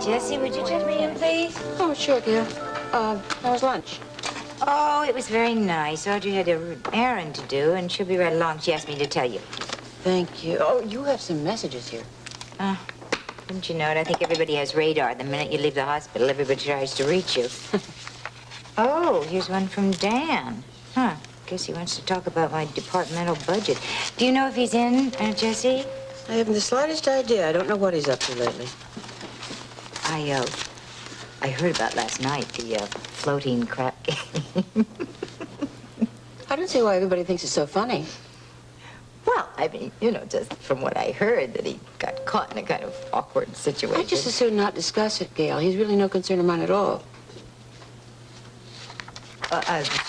Jessie, would you take me in, please? Oh, sure, Gail. How was lunch? Oh, it was very nice. Audrey had an errand to do, and she'll be right along. She asked me to tell you. Thank you. Oh, you have some messages here. Didn't you know it? I think everybody has radar. The minute you leave the hospital, everybody tries to reach you. Oh, here's one from Dan. Huh. Guess he wants to talk about my departmental budget. Do you know if he's in, Jessie? I haven't the slightest idea. I don't know what he's up to lately. I heard about last night, the floating crap game. I don't see why everybody thinks it's so funny. Well, I mean, you know, just from what I heard, that he got caught in a kind of awkward situation. I'd just as soon not discuss it, Gail. He's really no concern of mine at all.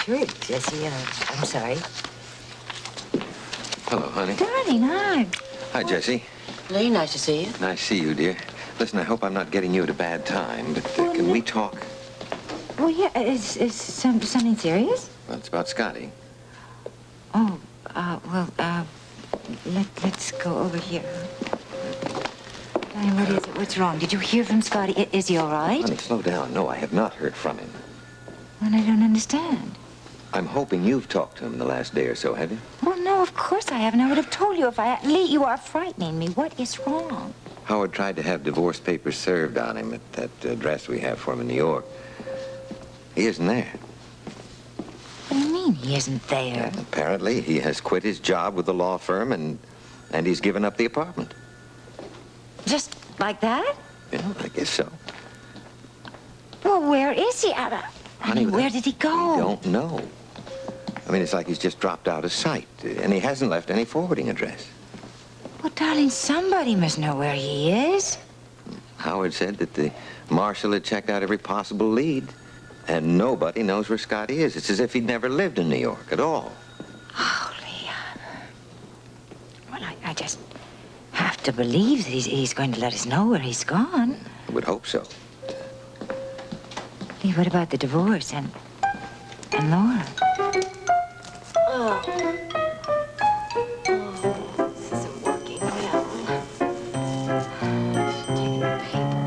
Sure, Jessie. I'm sorry. Hello, honey. Darling, hi. Hi, Jessie. Lee, nice to see you. Nice to see you, dear. Listen, I hope I'm not getting you at a bad time, but can we talk? Well, yeah, is something serious? Well, it's about Scotty. Oh, let's go over here. Darling, what is it? What's wrong? Did you hear from Scotty? Is he all right? Honey, slow down. No, I have not heard from him. Well, I don't understand. I'm hoping you've talked to him the last day or so, have you? Well, no, of course I haven't. I would have told you if I had. Lee, you are frightening me. What is wrong? Howard tried to have divorce papers served on him at that address we have for him in New York. He isn't there. What do you mean he isn't there? Well, apparently, he has quit his job with the law firm and he's given up the apartment. Just like that? Yeah, I guess so. Well, where is he? I mean, where did he go? We don't know. I mean, it's like he's just dropped out of sight, and he hasn't left any forwarding address. Well, darling, somebody must know where he is. Howard said that the marshal had checked out every possible lead, and nobody knows where Scotty is. It's as if he'd never lived in New York at all. Oh, Lee. Well, I just have to believe that he's going to let us know where he's gone. I would hope so. Lee, what about the divorce and Laura? Oh. This isn't working well. Taking the paper.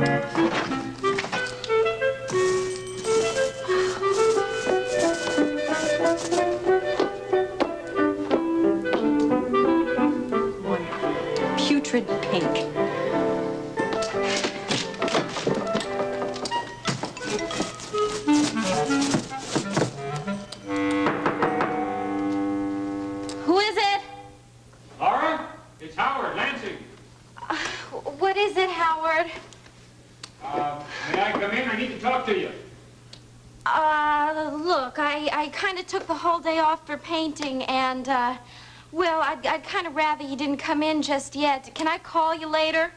Putrid pink. What is it, Howard? May I come in? I need to talk to you. Look, I kind of took the whole day off for painting, and, well, I'd kind of rather you didn't come in just yet. Can I call you later?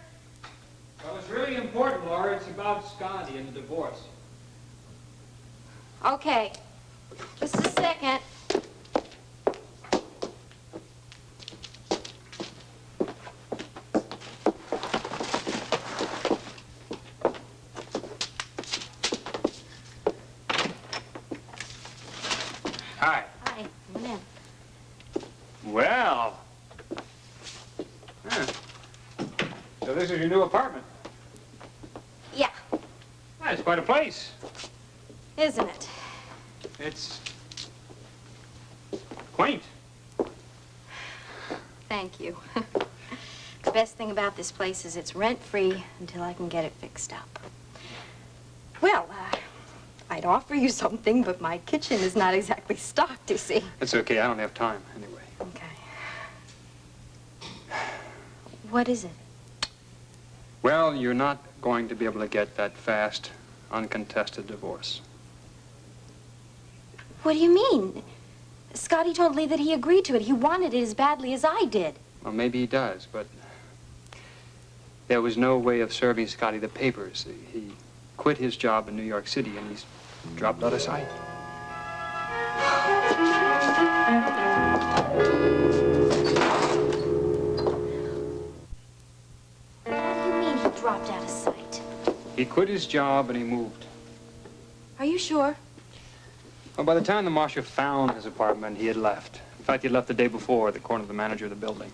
Well, it's really important, Laura. It's about Scotty and the divorce. Okay. Just a second. Hi. Hi. Come in. Well. Huh. So this is your new apartment? Yeah. Well, it's quite a place. Isn't it? It's quaint. Thank you. The best thing about this place is it's rent-free until I can get it fixed up. Well, I'd offer you something, but my kitchen is not exactly stocked, you see. It's okay. I don't have time anyway. Okay. What is it? Well, you're not going to be able to get that fast, uncontested divorce. What do you mean? Scotty told Lee that he agreed to it. He wanted it as badly as I did. Well, maybe he does, but there was no way of serving Scotty the papers. He quit his job in New York City, and he's dropped out of sight. What do you mean he dropped out of sight? He quit his job and he moved. Are you sure? Well, by the time the marshal found his apartment, he had left. In fact, he had left the day before, according to the manager of the building.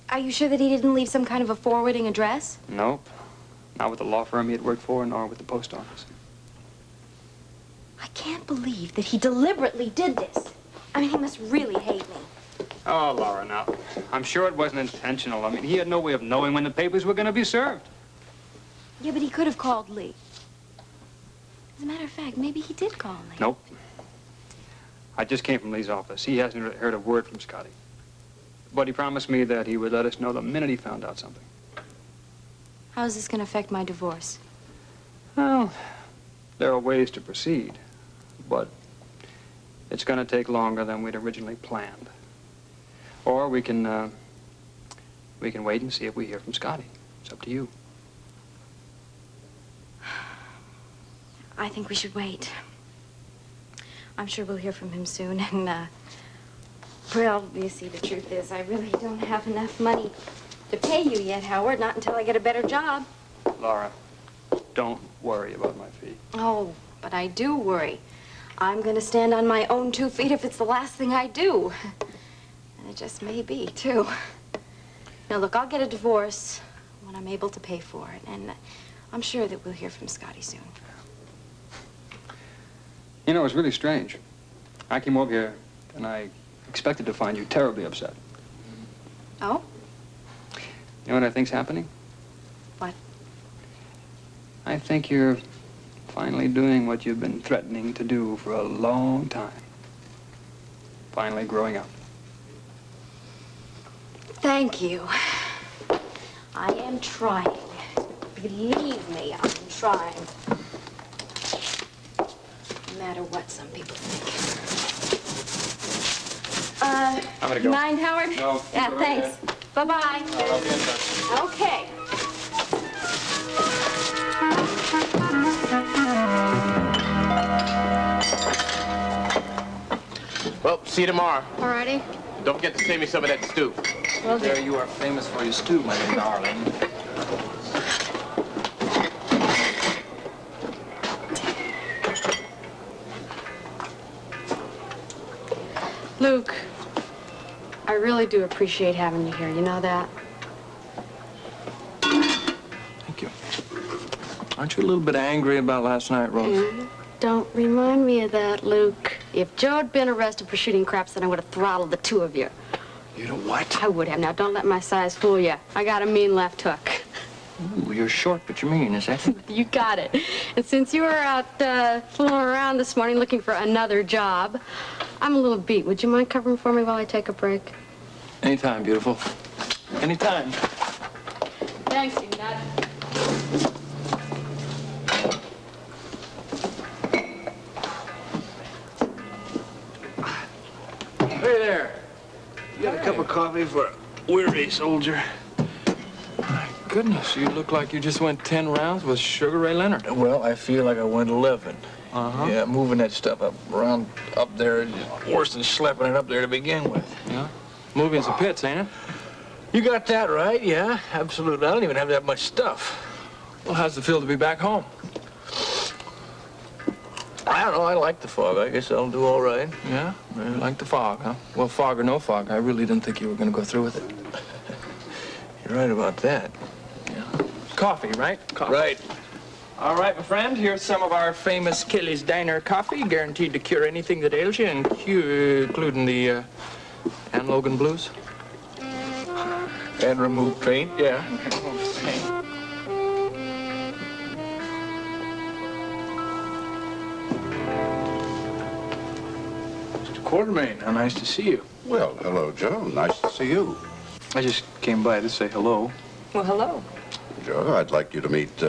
Are you sure that he didn't leave some kind of a forwarding address? Nope. Not with the law firm he had worked for, nor with the post office. I can't believe that he deliberately did this. I mean, he must really hate me. Oh, Laura, now, I'm sure it wasn't intentional. I mean, he had no way of knowing when the papers were going to be served. Yeah, but he could have called Lee. As a matter of fact, maybe he did call Lee. Nope. I just came from Lee's office. He hasn't heard a word from Scotty. But he promised me that he would let us know the minute he found out something. How is this going to affect my divorce? Well, there are ways to proceed, but it's going to take longer than we'd originally planned. Or we can wait and see if we hear from Scotty. It's up to you. I think we should wait. I'm sure we'll hear from him soon, and, well, you see, the truth is, I really don't have enough money to pay you yet, Howard, not until I get a better job. Laura, don't worry about my fee. Oh, but I do worry. I'm gonna stand on my own 2 feet if it's the last thing I do. And it just may be, too. Now, look, I'll get a divorce when I'm able to pay for it, and I'm sure that we'll hear from Scotty soon. You know, it's really strange. I came over here, and I expected to find you terribly upset. Oh? You know what I think's happening? What? I think you're finally doing what you've been threatening to do for a long time. Finally growing up. Thank you. I am trying. Believe me, I'm trying. No matter what some people think. I'm gonna go. Mind, Howard? No. Yeah, thanks. Bye-bye. I'll be in touch. Okay. Well, see you tomorrow. All righty. Don't forget to save me some of that stew. Well, There you are famous for your stew, my little darling. Luke, I really do appreciate having you here. You know that? Thank you. Aren't you a little bit angry about last night, Rose? Don't remind me of that, Luke. If Joe had been arrested for shooting craps, then I would have throttled the 2 of you. You know what? I would have. Now, don't let my size fool you. I got a mean left hook. Ooh, you're short, but you're mean, is that? You got it. And since you were out fooling around this morning looking for another job, I'm a little beat. Would you mind covering for me while I take a break? Anytime, beautiful. Anytime. Thanks, you nut. Hey there. You got a cup of coffee for a weary soldier? My goodness, you look like you just went 10 rounds with Sugar Ray Leonard. Well, I feel like I went 11. Uh-huh. Yeah, moving that stuff up there is worse than schlepping it up there to begin with. Yeah? Moving some pits, ain't it? You got that right, yeah, absolutely. I don't even have that much stuff. Well, how's it feel to be back home? I don't know, I like the fog. I guess I'll do all right. Yeah? You like the fog, huh? Well, fog or no fog, I really didn't think you were going to go through with it. You're right about that. Yeah. Coffee, right? Coffee. Right. All right, my friend, here's some of our famous Kelly's Diner coffee, guaranteed to cure anything that ails you, including the Ann Logan blues. And remove paint. Yeah. Mr. Quartermain, how nice to see you. Well, hello, Joe. Nice to see you. I just came by to say hello. Well, hello. Joe, I'd like you to meet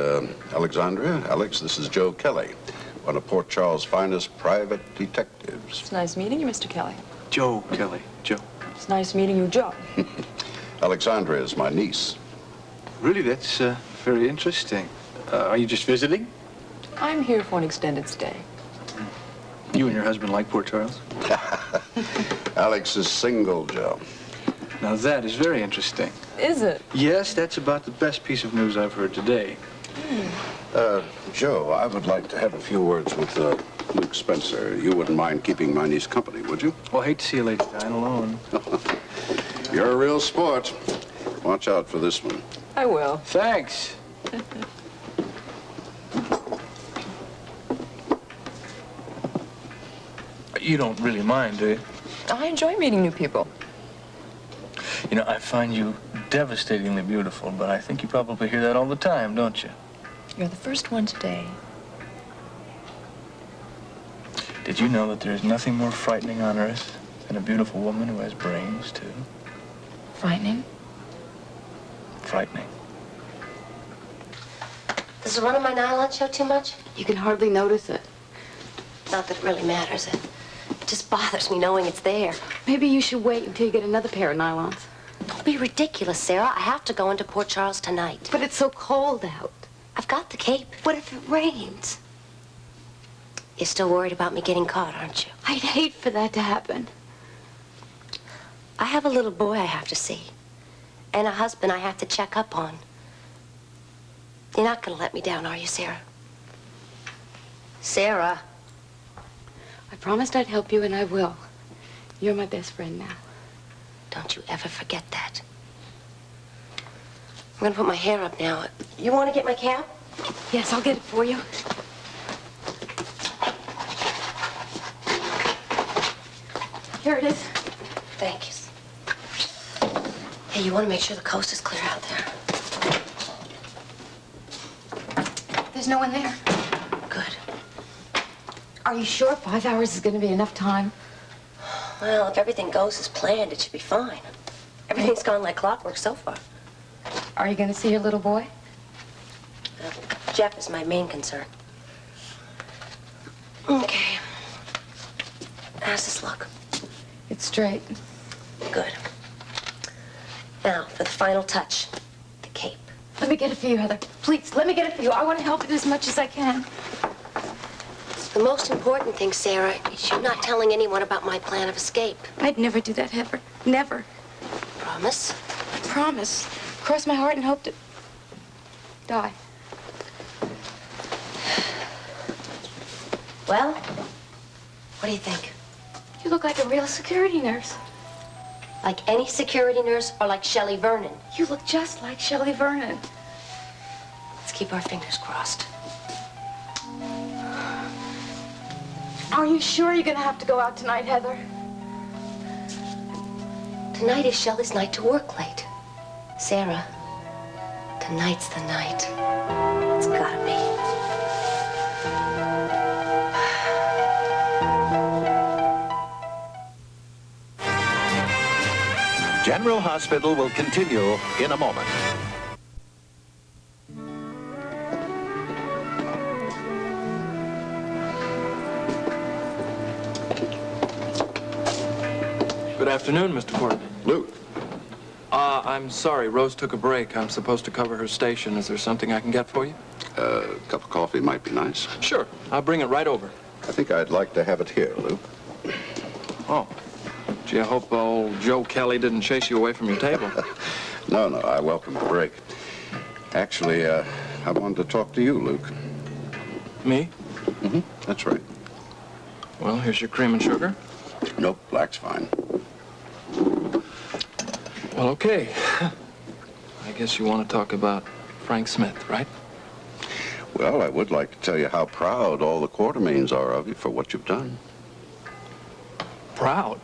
Alexandria. Alex, this is Joe Kelly, one of Port Charles' finest private detectives. It's nice meeting you, Mr. Kelly. Joe Kelly. Joe. It's nice meeting you, Joe. Alexandria is my niece. Really, that's very interesting. Are you just visiting? I'm here for an extended stay. You and your husband like Port Charles? Alex is single, Joe. Now that is very interesting. Is it? Yes, that's about the best piece of news I've heard today. Joe, I would like to have a few words with Luke Spencer. You wouldn't mind keeping my niece company, would you? Well, I hate to see a lady dine alone. You're a real sport. Watch out for this one. I will. Thanks. You don't really mind, do you? I enjoy meeting new people. You know, I find you devastatingly beautiful, but I think you probably hear that all the time, don't you? You're the first one today. Did you know that there's nothing more frightening on earth than a beautiful woman who has brains, too? Frightening? Frightening. Does the run of my nylon show too much? You can hardly notice it. Not that it really matters. It just bothers me knowing it's there. Maybe you should wait until you get another pair of nylons. Don't be ridiculous, Sarah. I have to go into Port Charles tonight. But it's so cold out. I've got the cape. What if it rains? You're still worried about me getting caught, aren't you? I'd hate for that to happen. I have a little boy I have to see. And a husband I have to check up on. You're not going to let me down, are you, Sarah? Sarah. I promised I'd help you, and I will. You're my best friend now. Don't you ever forget that. I'm going to put my hair up now. You want to get my cap? Yes, I'll get it for you. Here it is. Thank you. Hey, you want to make sure the coast is clear out there. There's no one there. Good. Are you sure 5 hours is going to be enough time? Well, if everything goes as planned, it should be fine. Everything's gone like clockwork so far. Are you going to see your little boy? Jeff is my main concern. Okay. How's this look? It's straight. Good. Now, for the final touch, the cape. Let me get it for you, Heather. Please, let me get it for you. I want to help it as much as I can. The most important thing, Sarah, is you not telling anyone about my plan of escape. I'd never do that, Heather. Never. Promise? I promise. Cross my heart and hope to die. Well, what do you think? You look like a real security nurse. Like any security nurse or like Shelley Vernon? You look just like Shelley Vernon. Let's keep our fingers crossed. Are you sure you're gonna have to go out tonight, Heather? Tonight is Shelley's night to work late. Sarah, tonight's the night. It's gotta be. General Hospital will continue in a moment. Good afternoon, Mr. Courtney. Luke. I'm sorry, Rose took a break. I'm supposed to cover her station. Is there something I can get for you? A cup of coffee might be nice. Sure, I'll bring it right over. I think I'd like to have it here, Luke. Oh. Gee, I hope old Joe Kelly didn't chase you away from your table. No, I welcome the break. Actually, I wanted to talk to you, Luke. Me? Mm-hmm, that's right. Well, here's your cream and sugar. Nope, black's fine. Well, okay. I guess you want to talk about Frank Smith, right? Well, I would like to tell you how proud all the Quartermains are of you for what you've done. Proud?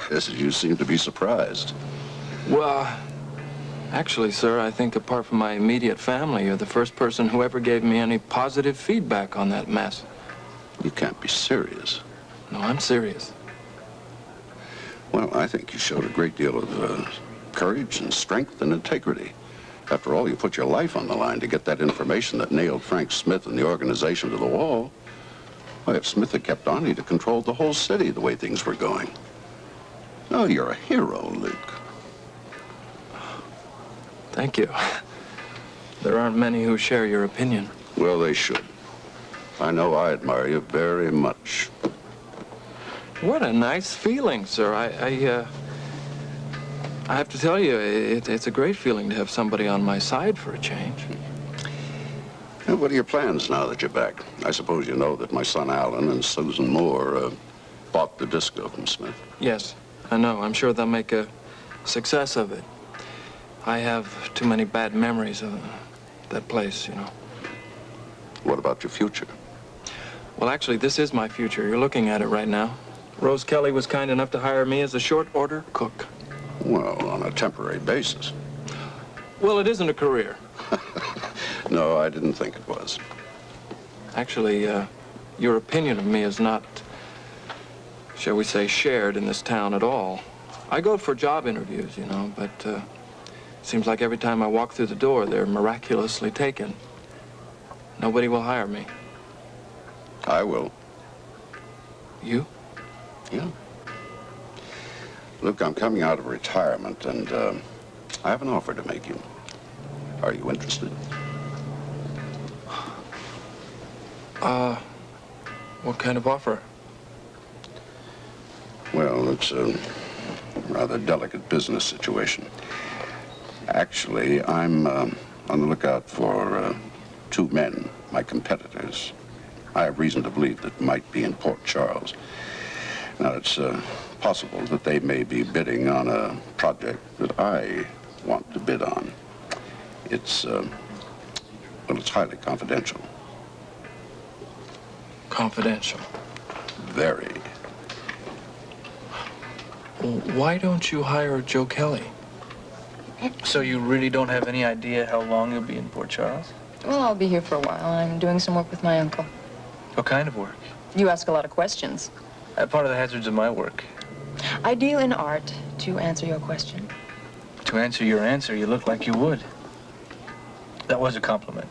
Yes, you seem to be surprised. Well, actually, sir, I think apart from my immediate family, you're the first person who ever gave me any positive feedback on that mess. You can't be serious. No, I'm serious. Well, I think you showed a great deal of courage and strength and integrity. After all, you put your life on the line to get that information that nailed Frank Smith and the organization to the wall. Why, if Smith had kept on, he'd have controlled the whole city the way things were going. Oh, you're a hero, Luke. Thank you. There aren't many who share your opinion. Well, they should. I know I admire you very much. What a nice feeling, sir. I have to tell you, it's a great feeling to have somebody on my side for a change. Now, what are your plans now that you're back? I suppose you know that my son Alan and Susan Moore bought the disco from Smith. Yes, I know. I'm sure they'll make a success of it. I have too many bad memories of that place, you know. What about your future? Well, actually, this is my future. You're looking at it right now. Rose Kelly was kind enough to hire me as a short order cook. Well, on a temporary basis. Well, it isn't a career. No, I didn't think it was. Actually, your opinion of me is not, shall we say, shared in this town at all. I go for job interviews, you know, but it seems like every time I walk through the door, they're miraculously taken. Nobody will hire me. I will. You? Yeah. Look, I'm coming out of retirement, and I have an offer to make you. Are you interested? What kind of offer? Well, it's a rather delicate business situation. Actually, I'm on the lookout for two men, my competitors. I have reason to believe that might be in Port Charles. Now, it's possible that they may be bidding on a project that I want to bid on. It's, well, it's highly confidential. Confidential? Very. Well, why don't you hire Joe Kelly? So you really don't have any idea how long you'll be in Port Charles? Well, I'll be here for a while. I'm doing some work with my uncle. What kind of work? You ask a lot of questions. Part of the hazards of my work. I deal in art, to answer your question. To answer your answer, you look like you would. That was a compliment.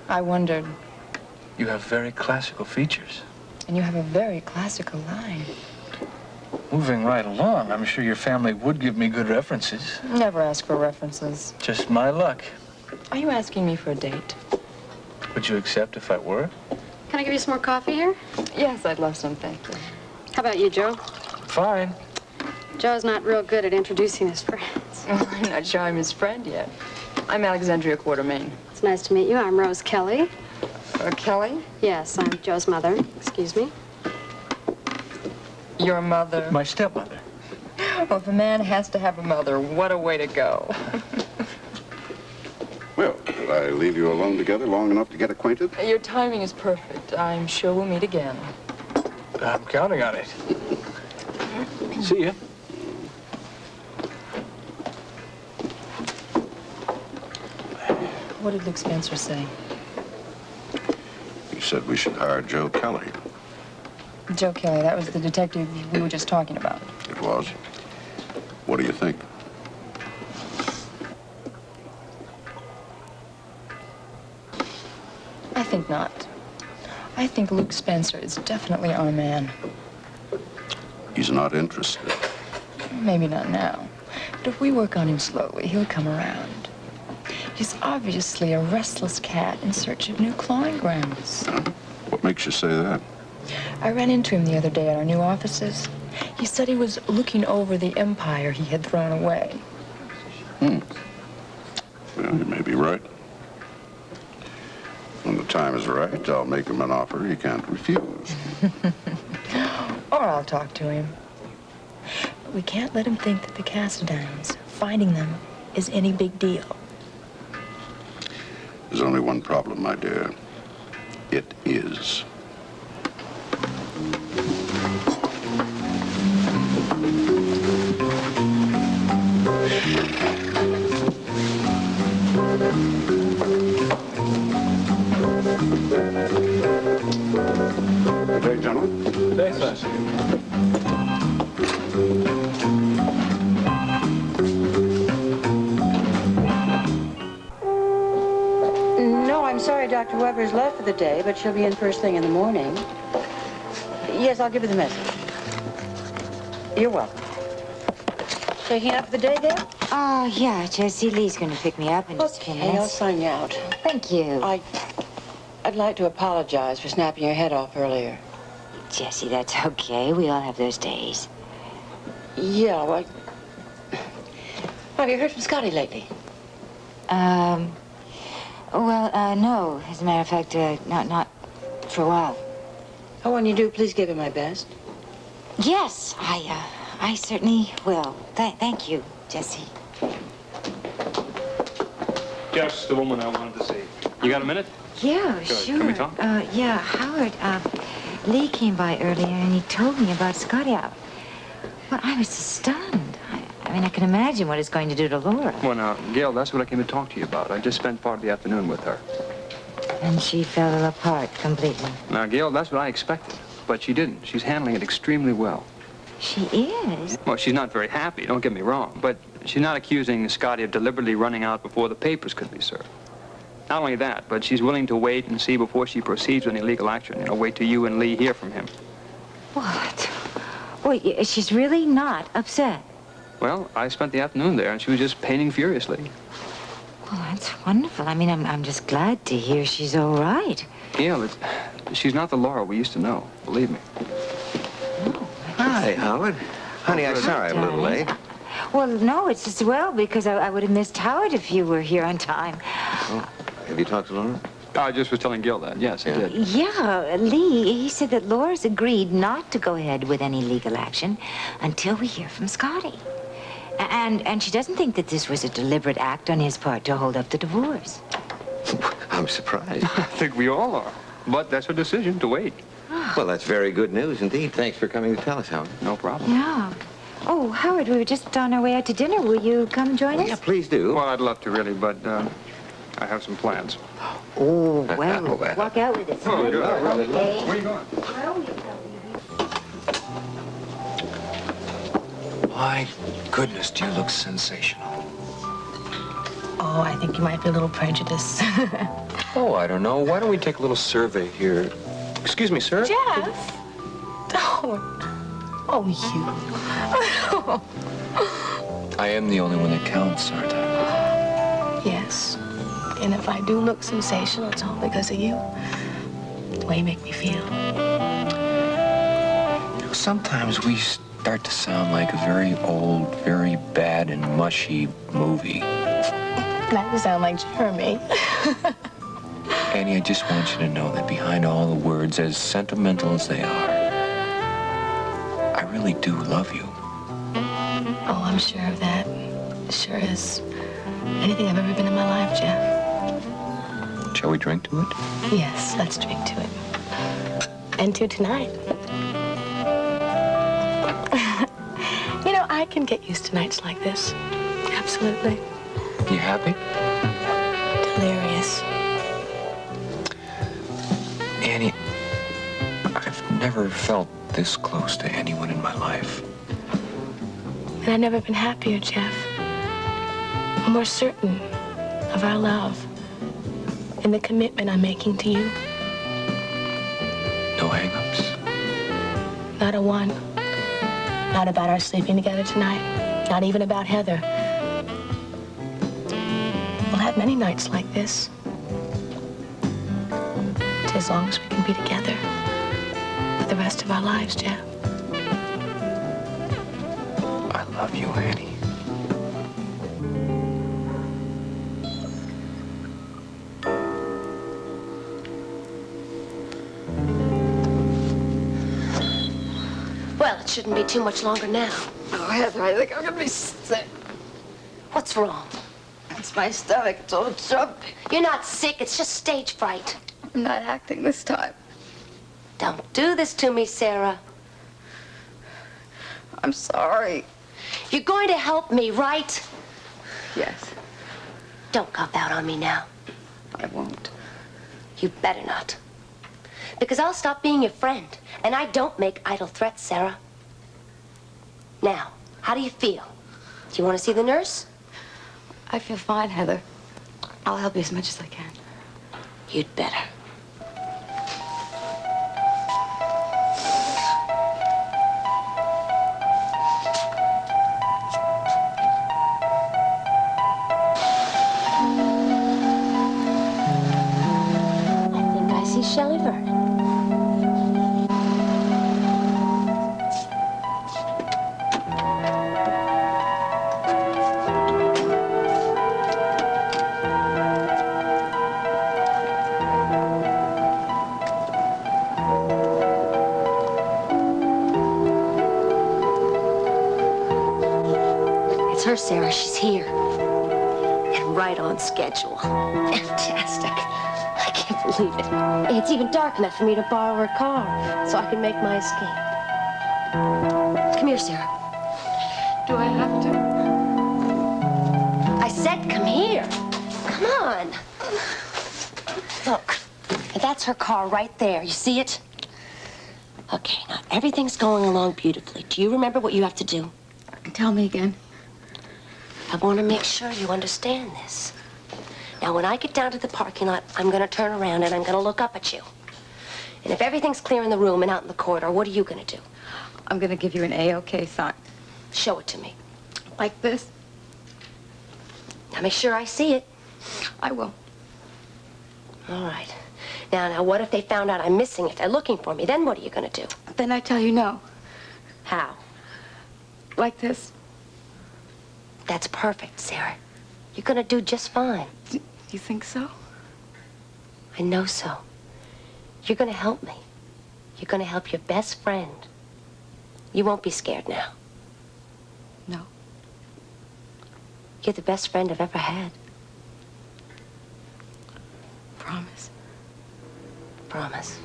I wondered. You have very classical features. And you have a very classical line. Moving right along, I'm sure your family would give me good references. Never ask for references. Just my luck. Are you asking me for a date? Would you accept if I were? Can I give you some more coffee here? Yes, I'd love some, thank you. How about you, Joe? Fine. Joe's not real good at introducing his friends. Well, I'm not sure I'm his friend yet. I'm Alexandria Quartermain. It's nice to meet you. I'm Rose Kelly. Kelly? Yes, I'm Joe's mother. Excuse me. Your mother? My stepmother. Well, if a man has to have a mother, what a way to go. Well, will I leave you alone together long enough to get acquainted? Your timing is perfect. I'm sure we'll meet again. I'm counting on it. See ya. What did Luke Spencer say? He said we should hire Joe Kelly. Joe Kelly, that was the detective we were just talking about. It was. What do you think? I think not. I think Luke Spencer is definitely our man. He's not interested. Maybe not now. But if we work on him slowly, he'll come around. He's obviously a restless cat in search of new clawing grounds. What makes you say that? I ran into him the other day at our new offices. He said he was looking over the empire he had thrown away. Well, you may be right. When the time is right, I'll make him an offer he can't refuse. Or I'll talk to him. But we can't let him think that the Cassadines, finding them, is any big deal. There's only one problem, my dear. It is. Good day, gentlemen. Good day, sir. No, I'm sorry Dr. Weber's left for the day, but she'll be in first thing in the morning. Yes, I'll give her the message. You're welcome. Taking up for the day, Gail? Oh, yeah, Jessie. Lee's going to pick me up in just a few Okay, I'll minutes. sign you out. Thank you. I'd like to apologize for snapping your head off earlier. Jessie, that's okay. We all have those days. Yeah, well... Have you heard from Scotty lately? Well, no. As a matter of fact, not for a while. Oh, when you do, please give him my best. Yes, I certainly will. Thank you, Jessie. Just the woman I wanted to see. You got a minute? Yeah, Good. sure. Can we talk? Yeah, Howard, Lee came by earlier and he told me about Scotty. Well, I was stunned. I mean, I can imagine what it's going to do to Laura. Well, now, Gail, that's what I came to talk to you about. I just spent part of the afternoon with her. And she fell apart completely. Now, Gail, that's what I expected. But she didn't. She's handling it extremely well. She is? Well, she's not very happy, don't get me wrong. But she's not accusing Scotty of deliberately running out before the papers could be served. Not only that, but she's willing to wait and see before she proceeds with any legal action. You know, wait till you and Lee hear from him. What? Well, she's really not upset. Well, I spent the afternoon there, and she was just painting furiously. Well, that's wonderful. I mean, I'm just glad to hear she's all right. Gail, she's not the Laura we used to know, believe me. Hi, Howard. Honey, I'm sorry I'm a little late. Well, no, it's as well, because I would have missed Howard if you were here on time. Oh, have you talked to Laura? I just was telling Gail that. Yes, I did. Yeah, Lee, he said that Laura's agreed not to go ahead with any legal action until we hear from Scotty. And she doesn't think that this was a deliberate act on his part to hold up the divorce. I'm surprised. I think we all are. But that's her decision, to wait. Well, that's very good news indeed. Thanks for coming to tell us, Howard. No problem. Yeah. Oh, Howard, we were just on our way out to dinner. Will you come join us? Yeah, please do. Well, I'd love to, really, but I have some plans. Oh, well, walk out with us. Oh, good. Okay. Where are you going? My goodness, do you look sensational. Oh, I think you might be a little prejudiced. Oh, I don't know. Why don't we take a little survey here? Excuse me, sir? Jeff! Oh, you. I am the only one that counts, aren't I? Yes. And if I do look sensational, it's all because of you. The way you make me feel. You know, sometimes we start to sound like a very old, very bad and mushy movie. Now you sound like Jeremy. Annie, I just want you to know that behind all the words, as sentimental as they are, I really do love you. Oh, I'm sure of that. Sure as anything I've ever been in my life, Jeff. Shall we drink to it? Yes, let's drink to it. And to tonight. You know, I can get used to nights like this. Absolutely. You happy? Delirious. Annie, I've never felt this close to anyone in my life. And I've never been happier, Jeff. I'm more certain of our love and the commitment I'm making to you. No hang-ups? Not a one. Not about our sleeping together tonight. Not even about Heather. We'll have many nights like this. As long as we can be together for the rest of our lives, Jeff. I love you, Annie. Well, it shouldn't be too much longer now. Oh, Heather, I think I'm gonna be sick. What's wrong? It's my stomach. It's all jumpy. You're not sick. It's just stage fright. I'm not acting this time. Don't do this to me, Sara. I'm sorry. You're going to help me, right? Yes. Don't cop out on me now. I won't. You better not. Because I'll stop being your friend. And I don't make idle threats, Sara. Now, how do you feel? Do you want to see the nurse? I feel fine, Heather. I'll help you as much as I can. You'd better. I think I see Shelley Vernon. It's her, Sara. She's here. And right on schedule. Fantastic. Leave it. It's even dark enough for me to borrow her car so I can make my escape. Come here, Sara. Do I have to? I said come here. Come on. Look, that's her car right there. You see it? Okay, now everything's going along beautifully. Do you remember what you have to do? Tell me again. I want to make sure you understand this. Now, when I get down to the parking lot, I'm going to turn around and I'm going to look up at you. And if everything's clear in the room and out in the corridor, what are you going to do? I'm going to give you an A-OK sign. Show it to me. Like this? Now, make sure I see it. I will. All right. Now, what if they found out I'm missing? If they're looking for me, then what are you going to do? Then I tell you no. How? Like this? That's perfect, Sara. You're going to do just fine. You think so? I know so. You're going to help me. You're going to help your best friend. You won't be scared now. No. You're the best friend I've ever had. Promise. Promise.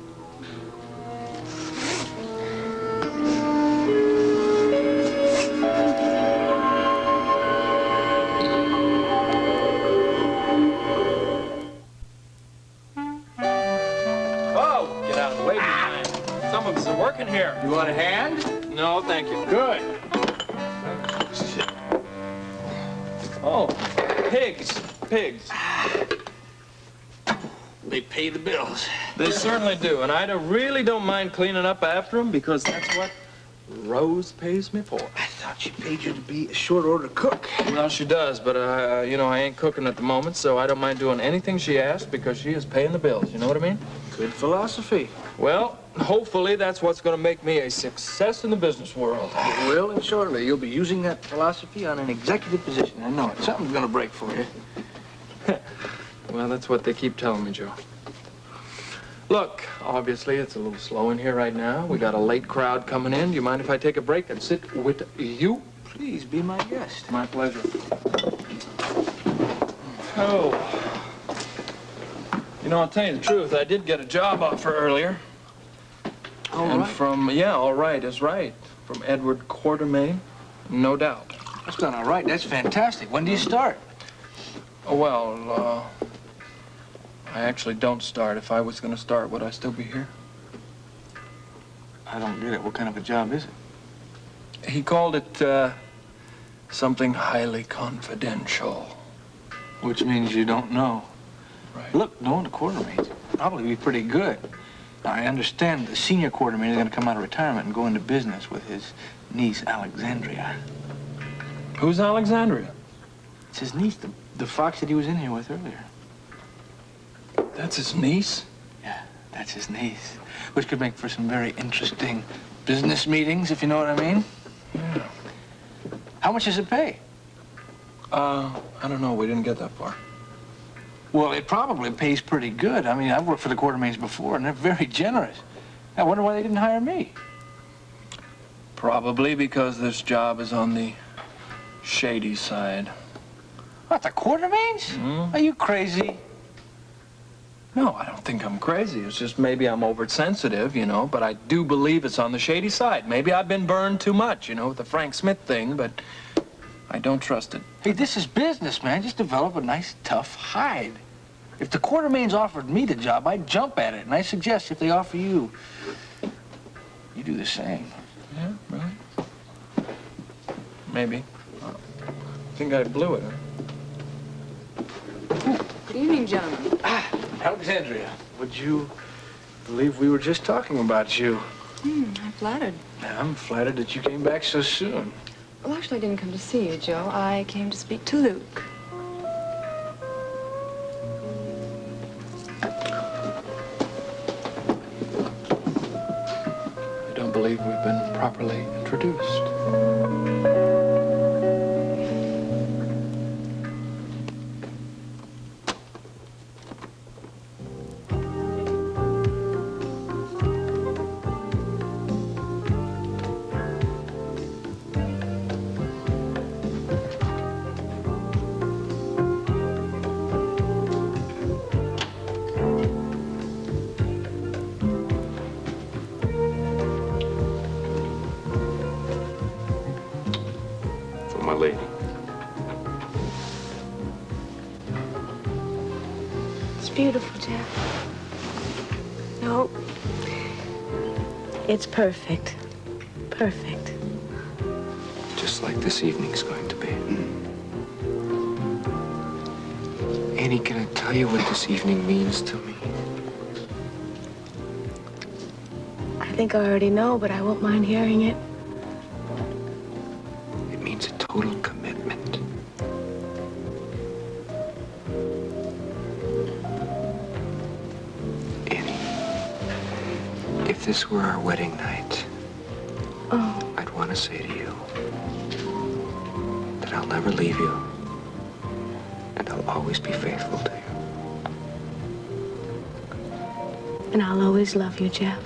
Oh, get out of the way behind. Some of us are working here. You want a hand? No, thank you. Good. Oh, pigs. Pigs. They pay the bills. They certainly do, and I really don't mind cleaning up after them because that's what Rose pays me for. I thought she paid you to be a short order cook. Well, she does, but, you know, I ain't cooking at the moment, so I don't mind doing anything she asks because she is paying the bills. You know what I mean? Good philosophy. Well, hopefully that's what's going to make me a success in the business world. You will, and shortly you'll be using that philosophy on an executive position. I know it. Something's going to break for you. Well, that's what they keep telling me, Joe. Look, obviously it's a little slow in here right now. We got a late crowd coming in. Do you mind if I take a break and sit with you? Please be my guest. My pleasure. Oh. You know, I'll tell you the truth. I did get a job offer earlier. All and right. from, yeah, all right is right. From Edward Quartermain, no doubt. That's done all right. That's fantastic. When do you start? Oh, well, I actually don't start. If I was going to start, would I still be here? I don't get it. What kind of a job is it? He called it, something highly confidential. Which means you don't know. Right. Look, knowing the Quartermains probably be pretty good. Now, I understand the senior Quartermain is going to come out of retirement and go into business with his niece, Alexandria. Who's Alexandria? It's his niece, the fox that he was in here with earlier. That's his niece? Yeah, that's his niece. Which could make for some very interesting business meetings, if you know what I mean. Yeah. How much does it pay? I don't know. We didn't get that far. Well, it probably pays pretty good. I mean, I've worked for the Quartermains before, and they're very generous. I wonder why they didn't hire me. Probably because this job is on the shady side. What, the Quartermains? Mm. Are you crazy? No, I don't think I'm crazy. It's just maybe I'm oversensitive, you know, but I do believe it's on the shady side. Maybe I've been burned too much, you know, with the Frank Smith thing, but I don't trust it. Hey, this is business, man. Just develop a nice, tough hide. If the Quartermains offered me the job, I'd jump at it. And I suggest if they offer you, you do the same. Yeah, really? Maybe. I think I blew it, huh? Good evening, gentlemen. Alexandria, would you believe we were just talking about you? I'm flattered. I'm flattered that you came back so soon. Well, actually, I didn't come to see you, Joe. I came to speak to Luke. I don't believe we've been properly introduced. It's beautiful, Jeff. No. It's perfect. Perfect. Just like this evening's going to be. Annie, can I tell you what this evening means to me? I think I already know, but I won't mind hearing it. It means a total commitment. Annie, if this were our wedding night, I'd want to say to you that I'll never leave you and I'll always be faithful to you. And I'll always love you, Jeff.